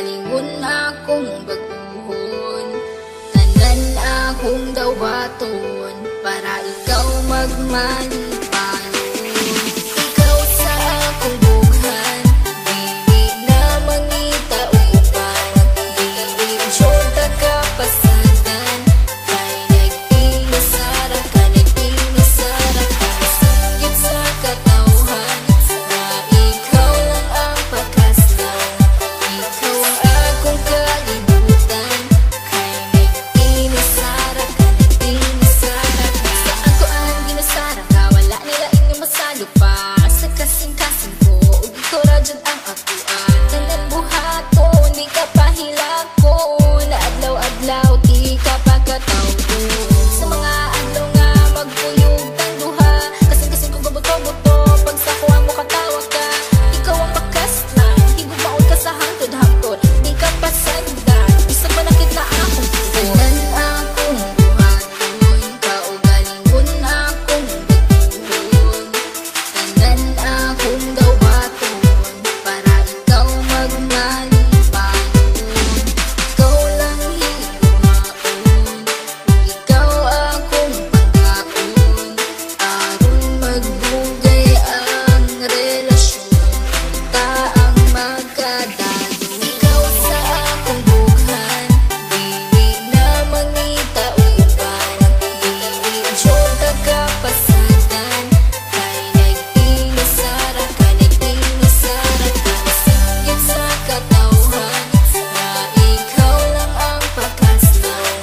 kaugalingon akong baguhon. Tanan akong dawaton para ikaw magmalipayon. Ikaw sa akong bughan, dili na mangita uban. Dili jota ka pasagan, kay nag-inasara ka, nag-inasara ka. Singgit sa katawhan na ikaw lang ang pakaslan. Ikaw ang akong kalibutan, kay nag-inasara ka, nag-inasara ka. Saan ko ang ginasara ka, wala nila inyong masalo pa. Sa kasing-kasing ko, ug ikaw ra dyan ang akuan. Tanan buhaton, di ka pahilakon. Adlaw-adlaw, di ka pagkatawgon. Sa mga adlaw nga magpuyog tang duha, kasing-kasing ko gabuto-buto, pag sa kuha mo katawa ka. Ikaw ang pakaslan, higugmaon ka sa hangtod-hangtod, di ka pasagdan, bisag ba nakit na akong tugon. Tanan akong buhaton, kaugalingon akong baguhon. Tanan akong dawaton para ikaw magmalipayon. Ikaw lang higugmaon, ikaw akong pagkaon. Aron magbugay ang relasyon, ta ang magkadayon. Ikaw sa akong bughan, dili na mangita uban. Dili jota ka pasagan, kay nag-inasara ka, nag-inasara ka. Singgit sa katawhan na ikaw lang ang pakaslan.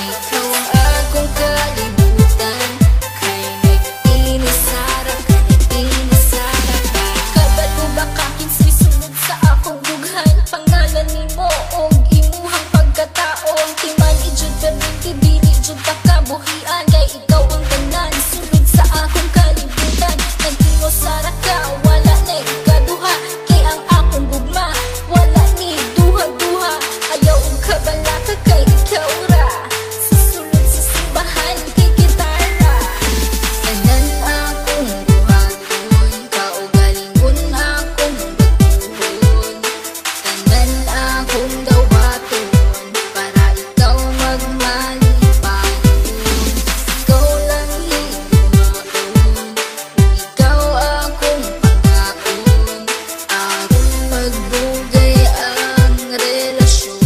Ikaw ang akong kalibutan, kay nag-inasara ka, nag-inasara ka. Kabalo ba ka kinsay sunod sa akong bughan? Pangalan nimo og imuhang pagkatao, ang timan ijud perminti, dili jud ta kabuhian. Kay ikaw ang tanan sunod sa akong kalibutan. Nag-inasara ka, wala na ikaduha. Kay ang akong gugma, wala ni duha-duha. Ayaw og kabalaka, kay ikaw ra susulod sa simbahan, kay gitara. Tanan akong buhaton, kaugalingon akong baguhon. Tanan akong dawaton para ikaw magmalipayon. Ikaw lang higugmaon, ikaw akong pagkaon. Aron magbugay ang relasyon,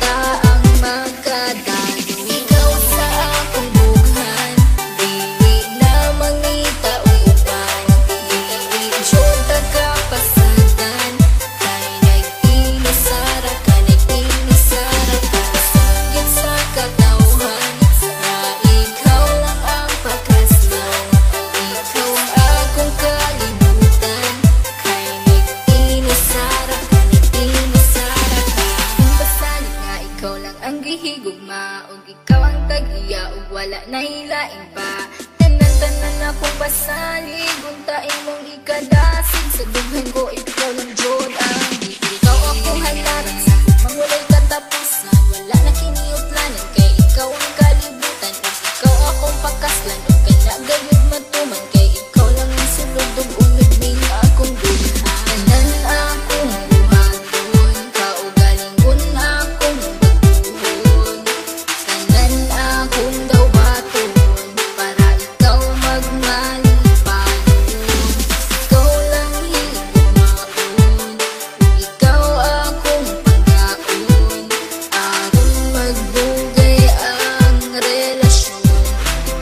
ta ang magkadayon. Ikaw sa akong bughan, dili na mangita uban. Dili jota ka pasagan, kay nag-inasara ka, nag-inasara ka. Singgit sa katawhan na ikaw lang ang pakaslan. Ikaw ang akong kalibutan, kay nag-inasara ka, nag-inasara ka. Kung basali nga ikaw lang ang gihigugma, ug ikaw ang tag-iya, ug wala na hilaing pa. Tanan-tanan akong basalig, untain mong ikadasig. Sa dughan ko ikaw lang jud ang di. Ikaw akong halaran sa mangulay katapusan, wala na kiniutlanan. Kay ikaw ang kalibutan, ug ikaw akong pakaslan. Ug kanagayod matuman, kay ikaw lang ang sulod ug unod ning akong bughan. Tanan akong buhaton, kaugalingon akong baguhon. Tanan akong dawaton para ikaw magmalipayon. Ikaw lang higugmaon, ikaw akong pagkaon. Aron magbugay ang relasyon,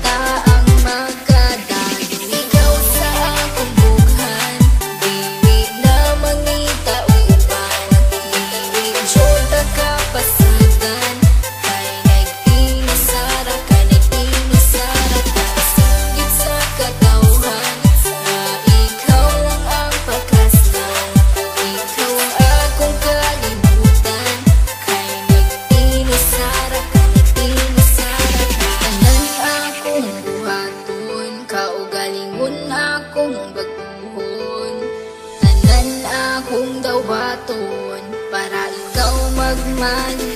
ta ang magkadayon. Ikaw sa akong bughan, dili na mangita uban. Dili jota ka pasagan, kay nag-inasara ka, nag-inasara ka. Singgit sa katawhan na ikaw lang ang pakaslan. Ikaw ang akong kalibutan, kay nag-inasara ka, nag-inasara ka. Tanan akong buhaton, kaugalingon akong baguhon. Tanan akong dawaton para ikaw magmalipayon.